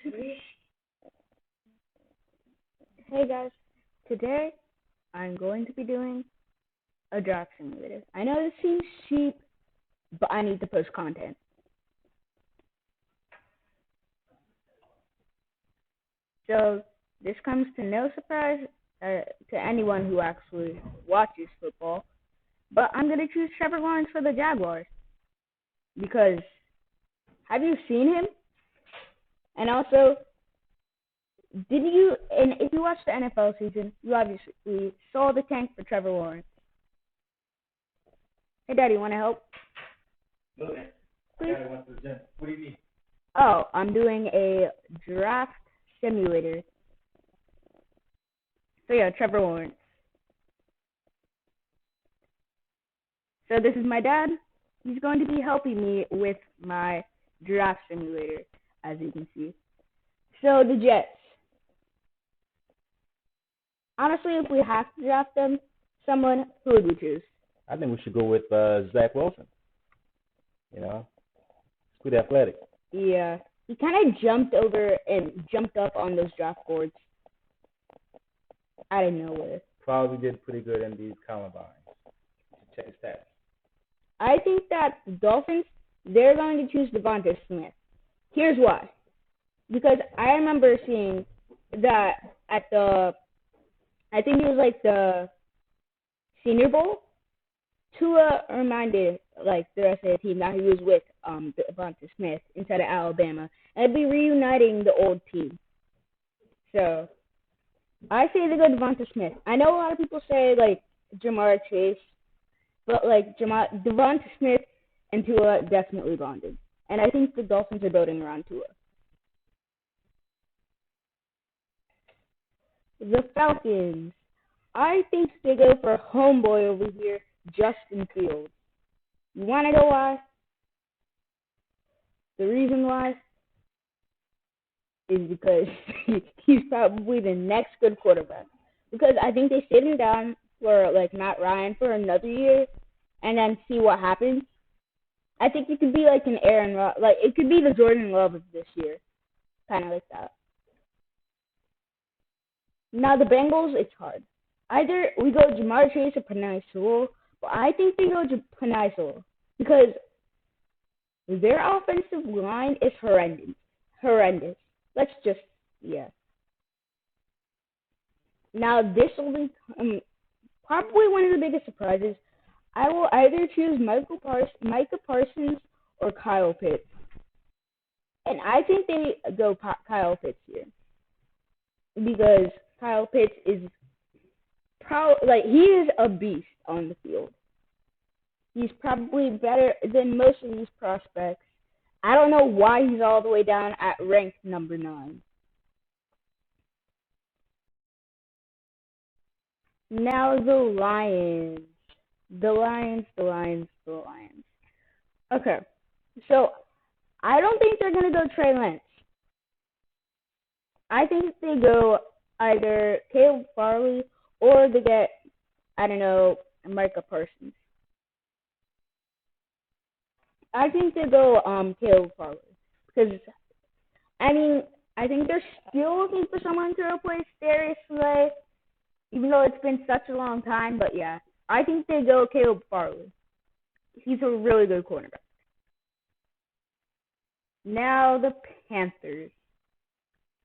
Hey guys, today I'm going to be doing a draft simulator. I know this seems cheap, but I need to post content. So this comes to no surprise to anyone who actually watches football, but I'm going to choose Trevor Lawrence for the Jaguars because have you seen him? And also, and if you watched the NFL season, you obviously saw the tank for Trevor Lawrence. Hey, Daddy, want to help? Okay. Please? I went to the gym. What do you need? Oh, I'm doing a draft simulator. So yeah, Trevor Lawrence. So this is my dad. He's going to be helping me with my draft simulator, as you can see. So the Jets. Honestly, if we have to draft them, someone, who would we choose? I think we should go with Zach Wilson. You know, he's pretty athletic. Yeah, he kind of jumped up on those draft boards out of nowhere. Probably did pretty good in these combines. Check his stats. I think that the Dolphins, they're going to choose Devonta Smith. Here's why. Because I remember seeing that at I think it was like the Senior Bowl, Tua reminded like the rest of the team that he was with Devonta Smith instead of Alabama, and it'd be reuniting the old team. So I say they go Devonta Smith. I know a lot of people say like Jamar Chase, but like Devonta Smith and Tua definitely bonded, and I think the Dolphins are building around Tua. The Falcons. I think they go for homeboy over here, Justin Fields. You want to know why? The reason why is because he's probably the next good quarterback. Because I think they sit him down for like Matt Ryan for another year and then see what happens. I think it could be like an Aaron, like it could be the Jordan Love of this year, kind of like that. Now the Bengals, it's hard. Either we go Jamar Chase or Panay Sewell, but I think they go Panay Sewell because their offensive line is horrendous. Let's just, yeah. Now this will be probably one of the biggest surprises. I will either choose Micah Parsons or Kyle Pitts, and I think they go Kyle Pitts here because Kyle Pitts is he is a beast on the field. He's probably better than most of these prospects. I don't know why he's all the way down at rank number 9. Now the Lions. The Lions. Okay, so I don't think they're going to go Trey Lance. I think they go either Caleb Farley or they get, I don't know, Micah Parsons. I think they go Caleb Farley because I think they're still looking for someone to replace Darius Slay, even though it's been such a long time. But yeah, I think they go Caleb Farley. He's a really good cornerback. Now the Panthers.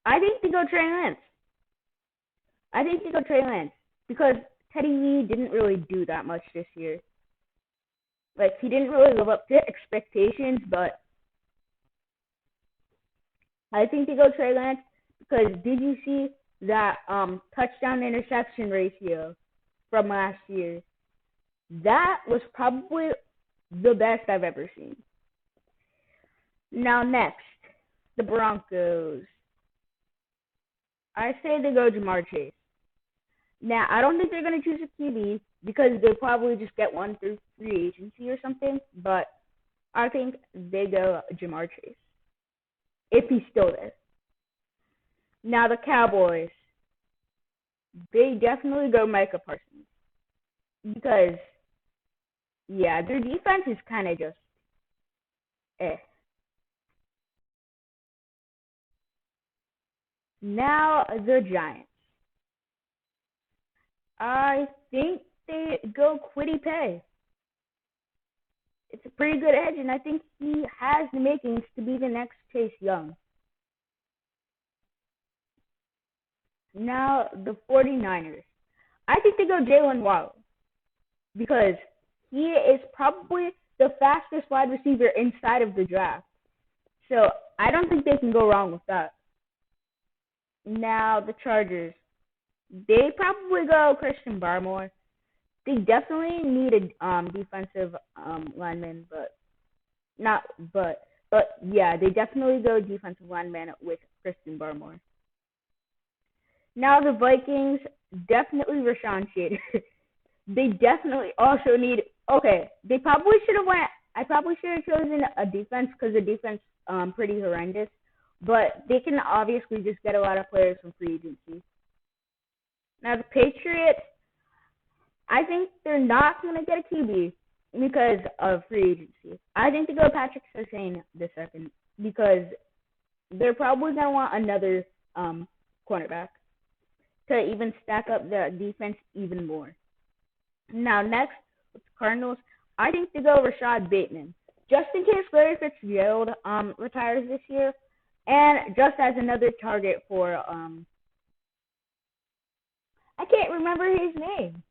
I think they go Trey Lance because Teddy Lee didn't really do that much this year. Like, he didn't really live up to expectations, but I think they go Trey Lance because did you see that touchdown-interception ratio from last year? That was probably the best I've ever seen. Now, next, the Broncos. I say they go Jamar Chase. Now, I don't think they're going to choose a QB because they'll probably just get one through free agency or something, but I think they go Jamar Chase if he's still there. Now, the Cowboys. They definitely go Micah Parsons because, yeah, their defense is kind of just Now the Giants. I think they go Quiddy Pay. It's a pretty good edge, and I think he has the makings to be the next Chase Young. Now the 49ers. I think they go Jalen Waddle because he is probably the fastest wide receiver inside of the draft. So I don't think they can go wrong with that. Now the Chargers. They probably go Christian Barmore. They definitely need a defensive lineman, but yeah, they definitely go defensive lineman with Christian Barmore. Now the Vikings, definitely Rashawn Slater. They definitely also need. Okay, they probably should have went. I probably should have chosen a defense because the defense pretty horrendous, but they can obviously just get a lot of players from free agency. Now the Patriots, I think they're not going to get a QB because of free agency. I think they go Patrick Surtain the second because they're probably going to want another cornerback to even stack up the defense even more. Now next, with the Cardinals, I think they go Rashad Bateman just in case Larry Fitzgerald retires this year, and just as another target for I can't remember his name.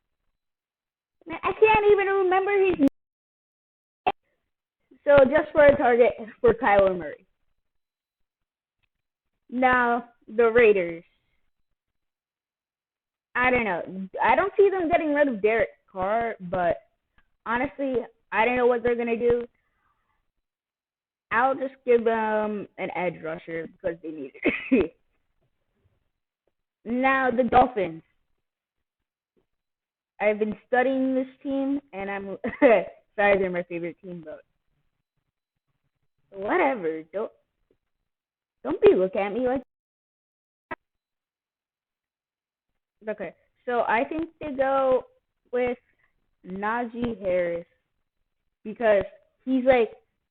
Man, I can't even remember his name. So just for a target for Kyler Murray. Now, the Raiders. I don't know. I don't see them getting rid of Derek Carr, but honestly, I don't know what they're going to do. I'll just give them an edge rusher because they need it. Now, the Dolphins. I've been studying this team, and I'm sorry they're my favorite team, but whatever. Don't be looking at me like. Okay, so I think they go with Najee Harris because he's like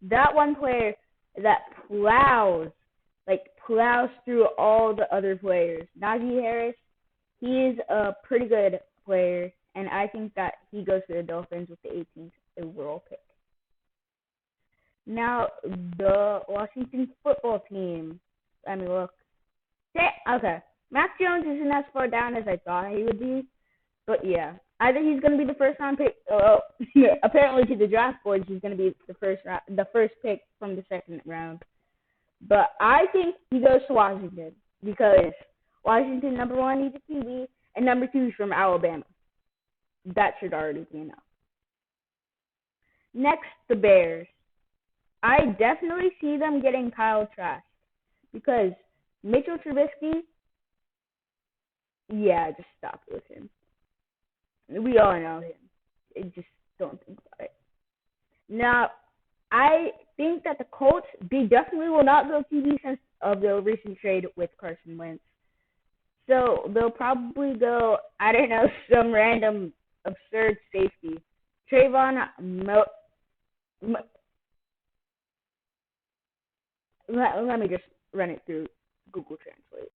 that one player that plows through all the other players. Najee Harris, he is a pretty good player, and I think that he goes to the Dolphins with the 18th overall pick. Now, the Washington football team. Let me look. Okay. Mac Jones isn't as far down as I thought he would be, but yeah. I think he's going to be the first round pick. Apparently to the draft boards, he's going to be the first pick from the second round. But I think he goes to Washington because Washington, number one, needs a QB, and number two is from Alabama. That should already be enough. Next, the Bears. I definitely see them getting Kyle Trask because Mitchell Trubisky, yeah, just stop with him. We all know him. Just don't think about it. Now, I think that the Colts, they definitely will not go QB since of the recent trade with Carson Wentz. So they'll probably go, I don't know, some random absurd safety. Let me just run it through Google Translate.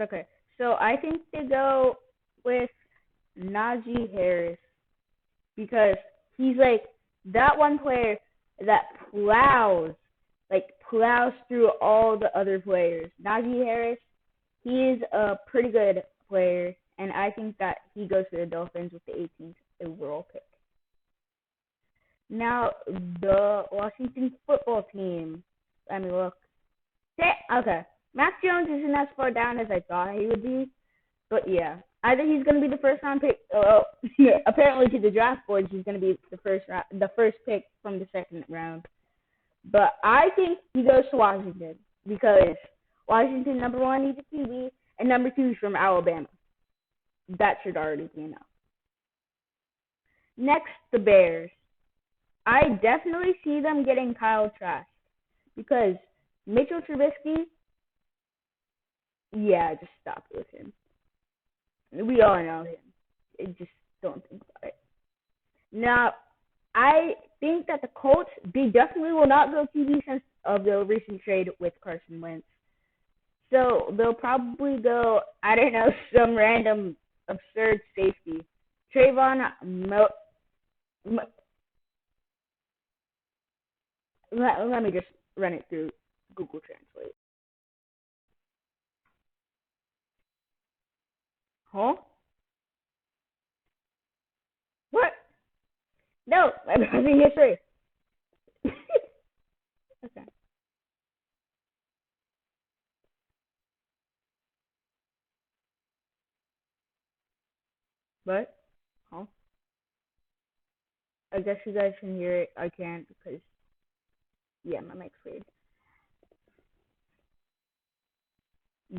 Okay, so I think they go with Najee Harris because he's like that one player that plows through all the other players. Najee Harris, he is a pretty good player, and I think that he goes to the Dolphins with the 18th overall pick. Now, the Washington football team. Let me look. Okay. Mac Jones isn't as far down as I thought he would be, but yeah. I think he's going to be the first round pick. Apparently to the draft boards, he's going to be the first pick from the second round. But I think he goes to Washington because Washington, number one, needs a QB, and number two is from Alabama. That should already be enough. Next, the Bears. I definitely see them getting Kyle Trask because Mitchell Trubisky, yeah, just stop with him. We all know him. Just don't think about it. Now, I think that the Colts, they definitely will not go QB since of the recent trade with Carson Wentz. So they'll probably go, I don't know, some random absurd safety. Trayvon let me just run it through Google Translate. Huh? What? No, I'm having history. Okay. What? Huh? I guess you guys can hear it. I can't because, yeah, my mic's weird.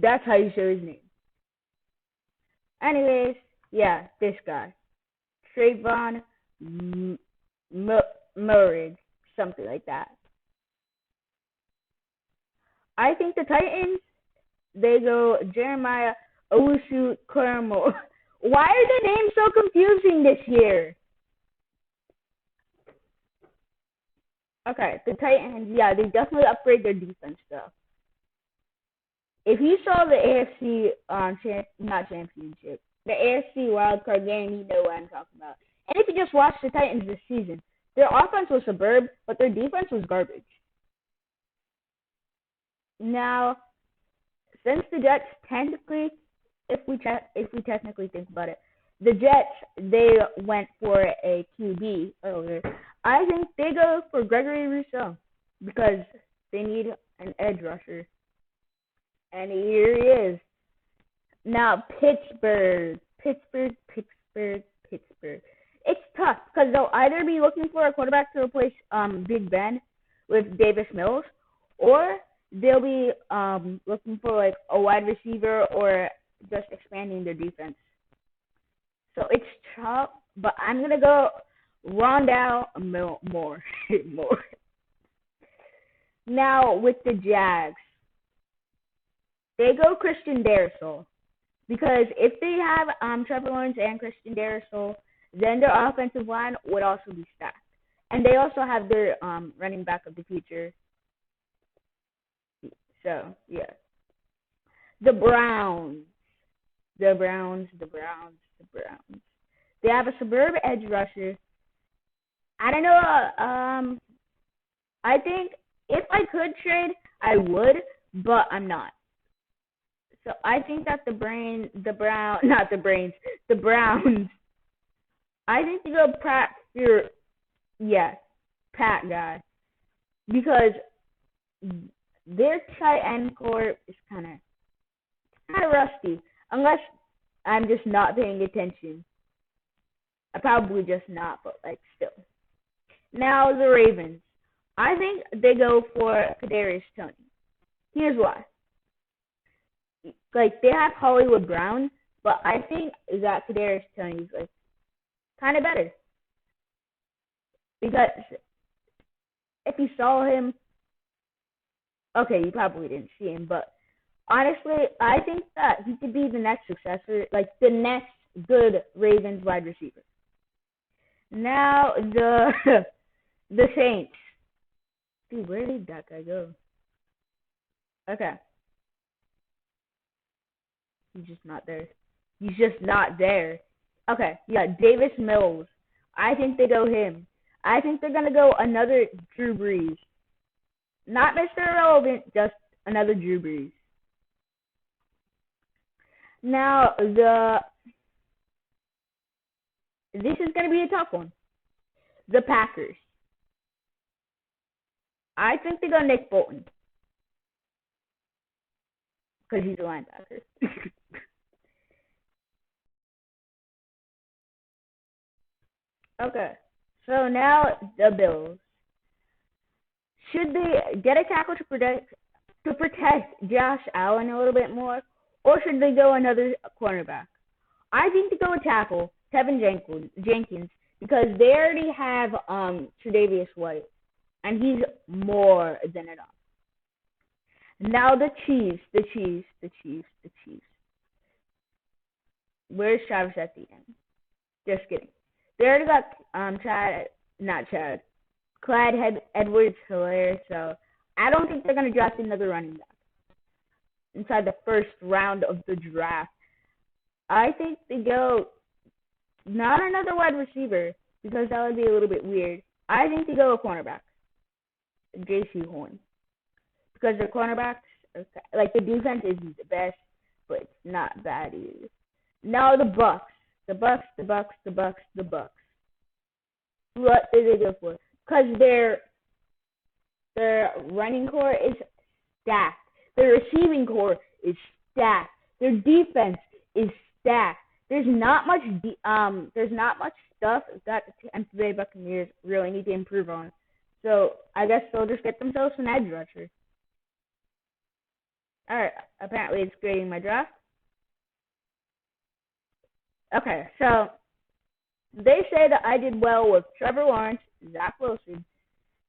That's how you say his name. Anyways, yeah, this guy. Trayvon Murray, something like that. I think the Titans, they go Jeremiah Owusu Coramo. Why are the names so confusing this year? Okay, the Titans, yeah, they definitely upgrade their defense though. If you saw the AFC not championship, the AFC wildcard game, you know what I'm talking about. And if you just watched the Titans this season, their offense was superb, but their defense was garbage. Now, since the Jets technically, if we technically think about it, the Jets, they went for a QB earlier. I think they go for Gregory Rousseau because they need an edge rusher. And here he is. Now, Pittsburgh. It's tough because they'll either be looking for a quarterback to replace Big Ben with Davis Mills, or they'll be looking for like a wide receiver or just expanding their defense. So it's tough, but I'm gonna go Rondale Moore. Now with the Jags, they go Christian Darrisaw because if they have Trevor Lawrence and Christian Darrisaw, then their offensive line would also be stacked, and they also have their running back of the future. So yeah, the Browns. The Browns. They have a superb edge rusher. I don't know. I think if I could trade, I would, but I'm not. So I think that the Browns. I think to go Pat guy, because their tight end core is kind of rusty. Unless I'm just not paying attention. I probably just not, but like still. Now the Ravens. I think they go for Kadarius Toney. Here's why. Like they have Hollywood Brown, but I think that Kadarius Toney is like kind of better because if you saw him, okay, you probably didn't see him, but honestly, I think that he could be the next successor, like the next good Ravens wide receiver. Now the Saints. Dude, where did that guy go? Okay. He's just not there. Okay, yeah, Davis Mills. I think they go him. I think they're going to go another Drew Brees. Not Mr. Irrelevant, just another Drew Brees. Now, this is going to be a tough one. The Packers. I think they go Nick Bolton. Because he's a linebacker. Okay. So now the Bills. Should they get a tackle to protect Josh Allen a little bit more, or should they go another cornerback? I think to go a tackle, Tevin Jenkins, because they already have Tre'Davious White, and he's more than enough. Now the Chiefs. Where's Travis Etienne? Just kidding. They already got Not Chad. Clyde Edwards Hilaire. So I don't think they're gonna draft another running back inside the first round of the draft. I think they go not another wide receiver because that would be a little bit weird. I think they go a cornerback, J.C. Horn, because their cornerbacks, like the defense isn't the best, but it's not bad either. Now the Bucks. What do they go for? Because their running core is stacked. Their receiving core is stacked. Their defense is stacked. There's not much stuff that the Tampa Bay Buccaneers really need to improve on. So I guess they'll just get themselves an edge rusher. All right. Apparently, it's grading my draft. Okay, so they say that I did well with Trevor Lawrence, Zach Wilson.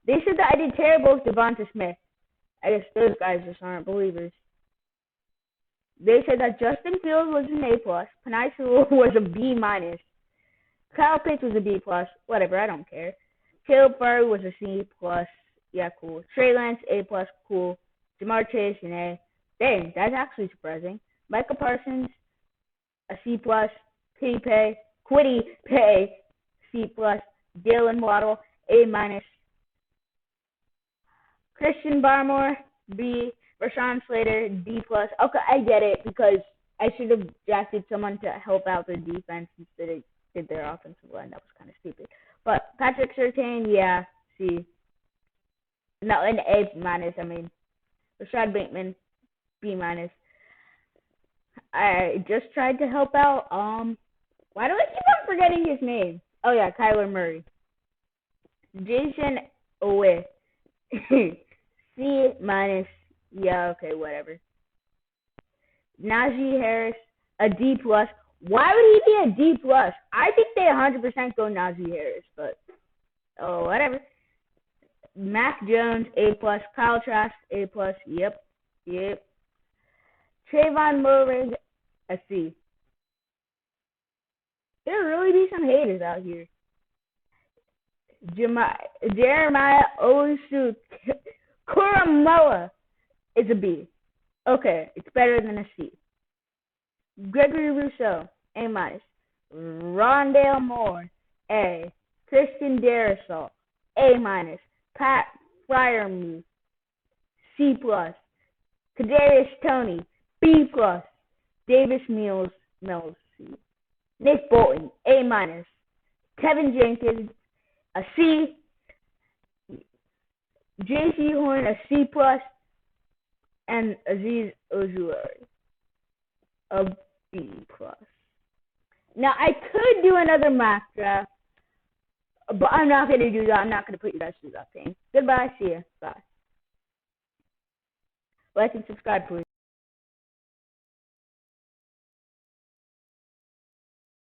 They said that I did terrible with Devonta Smith. I guess those guys just aren't believers. They said that Justin Fields was an A+, Penei Sewell was a B-, Kyle Pitts was a B+, whatever, I don't care. Caleb Farley was a C+, yeah, cool. Trey Lance, A+, cool. Jamar Chase, an A. Dang, that's actually surprising. Micah Parsons, a C+, Kwity Paye, C+, Jalen Waddle, A-. Christian Barmore, B. Rashawn Slater, D+. Okay, I get it because I should have drafted someone to help out their defense instead of did their offensive line. That was kind of stupid. But Patrick Surtain, yeah, C. No, an A-. I mean, Rashad Bateman, B-. I just tried to help out. Why do I keep on forgetting his name? Oh yeah, Kyler Murray. Jason Owe. C-. Yeah, okay, whatever. Najee Harris, a D+. Why would he be a D+? I think they 100% go Najee Harris, but oh, whatever. Mac Jones, A+. Kyle Trask, A+. Yep. Trayvon Mullen, a C. There really be some haters out here. Jeremiah Owusu Kuramoa is a B. Okay, it's better than a C. Gregory Rousseau, A-. Rondale Moore, A. Christian Darrisaw, A-. Pat Fryermuth, C+. Kadarius Toney, B+. Davis Mills, C. Nick Bolton, A-. Kevin Jenkins, a C. J.C. Horn, a C+. And Azeez Ojulari, a B+. Now, I could do another mock draft, but I'm not going to do that. I'm not going to put you guys through that thing. Goodbye. See ya. Bye. Like and subscribe, please.